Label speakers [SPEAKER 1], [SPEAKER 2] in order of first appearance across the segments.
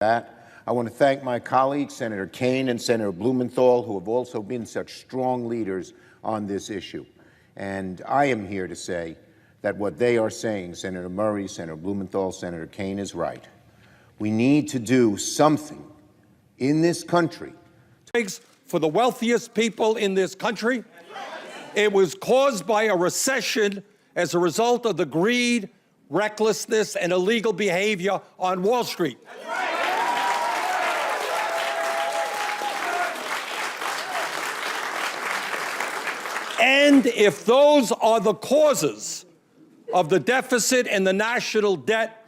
[SPEAKER 1] that. I want to thank my colleagues, Senator Kaine and Senator Blumenthal, who have also been such strong leaders on this issue. And I am here to say that what they are saying, Senator Murray, Senator Blumenthal, Senator Kaine, is right. We need to do something in this country.
[SPEAKER 2] For the wealthiest people in this country, it was caused by a recession as a result of the greed, recklessness, and illegal behavior on Wall Street. And if those are the causes of the deficit and the national debt,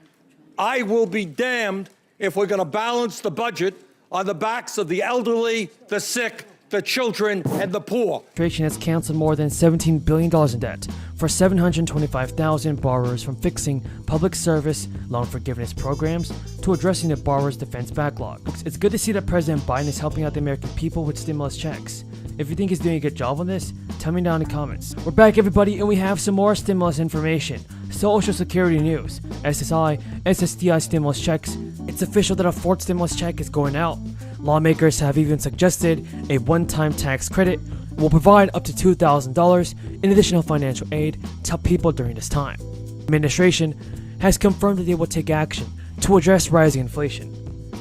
[SPEAKER 2] I will be damned if we're going to balance the budget on the backs of the elderly, the sick, the children, and the poor.
[SPEAKER 3] The administration has canceled more than $17 billion in debt for 725,000 borrowers, from fixing public service loan forgiveness programs to addressing the borrowers' defense backlog. It's good to see that President Biden is helping out the American people with stimulus checks. If you think he's doing a good job on this, tell me down in the comments. We're back, everybody, and we have some more stimulus information. Social Security news, SSI, SSDI stimulus checks. It's official that a fourth stimulus check is going out. Lawmakers have even suggested a one-time tax credit will provide up to $2,000 in additional financial aid to help people during this time. The administration has confirmed that they will take action to address rising inflation.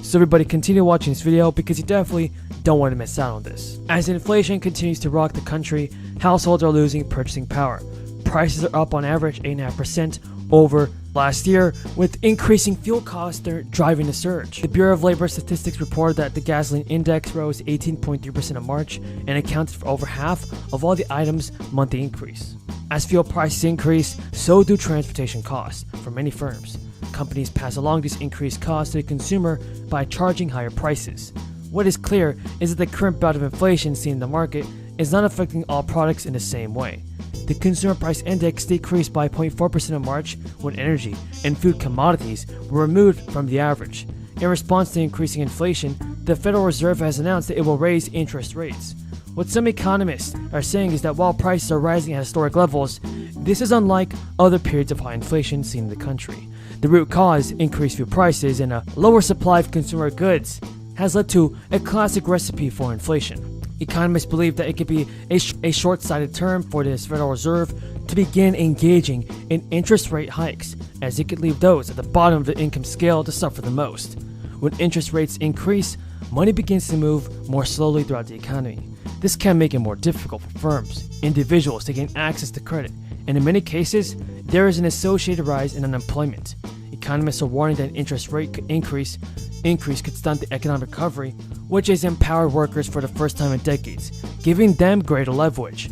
[SPEAKER 3] So everybody continue watching this video because you definitely don't want to miss out on this. As inflation continues to rock the country, households are losing purchasing power. Prices are up on average 8.5% over last year, with increasing fuel costs they're driving the surge. The Bureau of Labor Statistics reported that the gasoline index rose 18.3% in March and accounted for over half of all the items' monthly increase. As fuel prices increase, so do transportation costs for many firms. Companies pass along these increased costs to the consumer by charging higher prices. What is clear is that the current bout of inflation seen in the market is not affecting all products in the same way. The Consumer Price Index decreased by 0.4% in March when energy and food commodities were removed from the average. In response to increasing inflation, the Federal Reserve has announced that it will raise interest rates. What some economists are saying is that while prices are rising at historic levels, this is unlike other periods of high inflation seen in the country. The root cause, increased food prices and a lower supply of consumer goods, has led to a classic recipe for inflation. Economists believe that it could be a short-sighted term for this Federal Reserve to begin engaging in interest rate hikes, as it could leave those at the bottom of the income scale to suffer the most. When interest rates increase, money begins to move more slowly throughout the economy. This can make it more difficult for firms, individuals to gain access to credit, and in many cases, there is an associated rise in unemployment. Economists are warning that an interest rate increase could stunt the economic recovery, which has empowered workers for the first time in decades, giving them greater leverage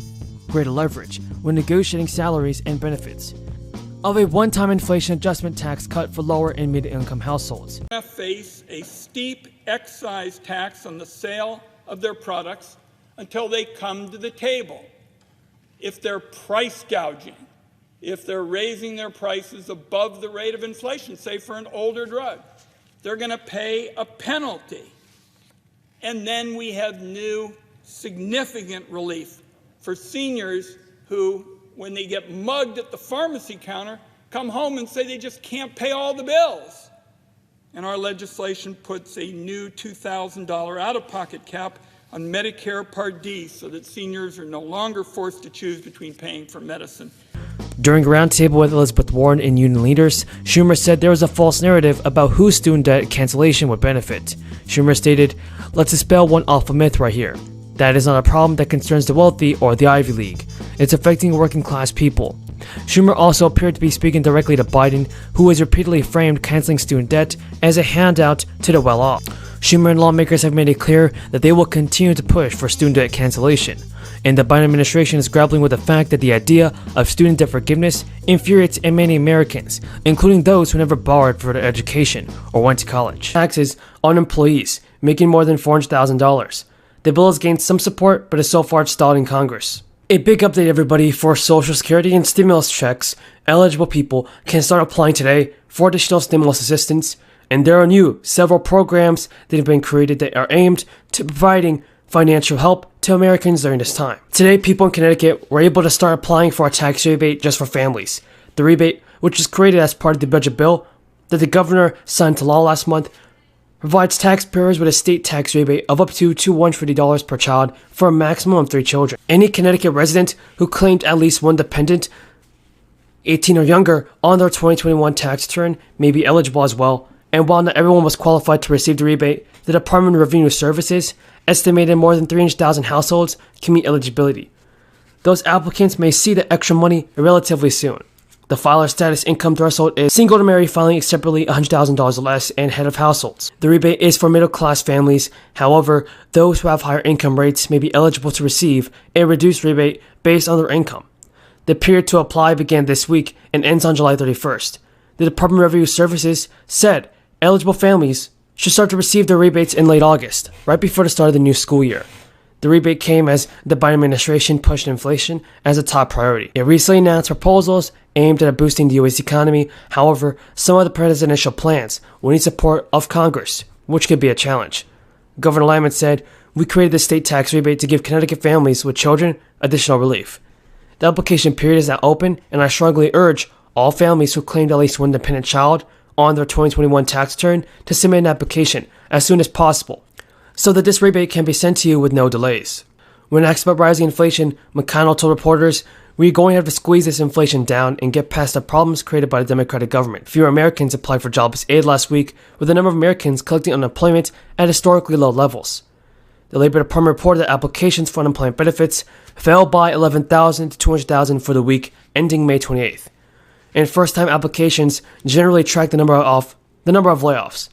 [SPEAKER 3] when negotiating salaries and benefits. Of a one-time inflation adjustment tax cut for lower and mid-income households.
[SPEAKER 4] Face a steep excise tax on the sale of their products until they come to the table. If they're price gouging, if they're raising their prices above the rate of inflation, say for an older drug, they're going to pay a penalty. And then we have new significant relief for seniors who, when they get mugged at the pharmacy counter, come home and say they just can't pay all the bills. And our legislation puts a new $2,000 out-of-pocket cap on Medicare Part D so that seniors are no longer forced to choose between paying for medicine.
[SPEAKER 3] During a roundtable with Elizabeth Warren and union leaders, Schumer said there was a false narrative about who student debt cancellation would benefit. Schumer stated, "Let's dispel one awful myth right here. That is not a problem that concerns the wealthy or the Ivy League. It's affecting working class people." Schumer also appeared to be speaking directly to Biden, who has repeatedly framed canceling student debt as a handout to the well-off. Schumer and lawmakers have made it clear that they will continue to push for student debt cancellation, and the Biden administration is grappling with the fact that the idea of student debt forgiveness infuriates many Americans, including those who never borrowed for their education or went to college. Taxes on employees making more than $400,000. The bill has gained some support, but is so far stalled in Congress. A big update, everybody, for Social Security and stimulus checks. Eligible people can start applying today for additional stimulus assistance, and there are several programs that have been created that are aimed to providing financial help to Americans during this time. Today, people in Connecticut were able to start applying for a tax rebate just for families. The rebate, which was created as part of the budget bill that the governor signed to law last month, provides taxpayers with a state tax rebate of up to $250 per child for a maximum of 3 children. Any Connecticut resident who claimed at least one dependent, 18 or younger, on their 2021 tax return may be eligible as well. And while not everyone was qualified to receive the rebate, the Department of Revenue Services estimated more than 300,000 households can meet eligibility. Those applicants may see the extra money relatively soon. The filer status income threshold is single to married filing separately $100,000 or less and head of households. The rebate is for middle-class families. However, those who have higher income rates may be eligible to receive a reduced rebate based on their income. The period to apply began this week and ends on July 31st. The Department of Revenue Services said eligible families should start to receive their rebates in late August, right before the start of the new school year. The rebate came as the Biden administration pushed inflation as a top priority. It recently announced proposals aimed at boosting the U.S. economy. However, some of the presidential plans will need support of Congress, which could be a challenge. Governor Lyman said, "We created the state tax rebate to give Connecticut families with children additional relief. The application period is now open, and I strongly urge all families who claimed at least one dependent child on their 2021 tax return to submit an application as soon as possible, so that this rebate can be sent to you with no delays." When asked about rising inflation, McConnell told reporters, "We're going to have to squeeze this inflation down and get past the problems created by the Democratic government." Fewer Americans applied for jobless aid last week, with the number of Americans collecting unemployment at historically low levels. The Labor Department reported that applications for unemployment benefits fell by 11,000 to 200,000 for the week ending May 28th. And first-time applications generally track the number of layoffs.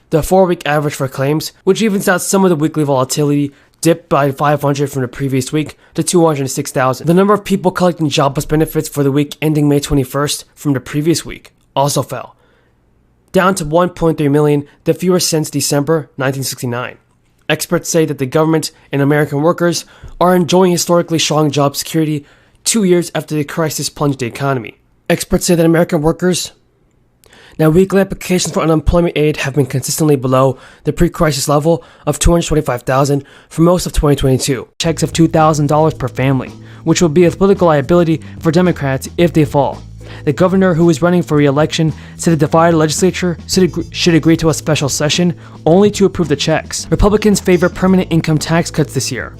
[SPEAKER 3] The 4-week average for claims, which evens out some of the weekly volatility, dipped by 500 from the previous week to 206,000. The number of people collecting jobless benefits for the week ending May 21st from the previous week also fell, down to 1.3 million, the fewest since December 1969. Experts say that the government and American workers are enjoying historically strong job security 2 years after the crisis plunged the economy. Experts say that American workers Now, weekly applications for unemployment aid have been consistently below the pre-crisis level of 225,000 for most of 2022. Checks of $2,000 per family, which will be a political liability for Democrats if they fall. The governor, who is running for re-election, said the divided legislature should agree to a special session only to approve the checks. Republicans favor permanent income tax cuts this year.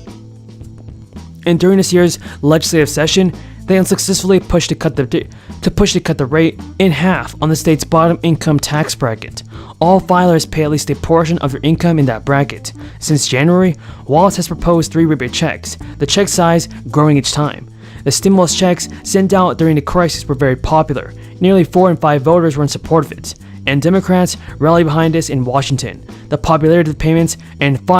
[SPEAKER 3] And during this year's legislative session, they unsuccessfully pushed to cut the rate in half on the state's bottom income tax bracket. All filers pay at least a portion of their income in that bracket. Since January, Wallace has proposed 3 rebate checks, the check size growing each time. The stimulus checks sent out during the crisis were very popular. Nearly 4 in 5 voters were in support of it, and Democrats rallied behind this in Washington. The popularity of the payments and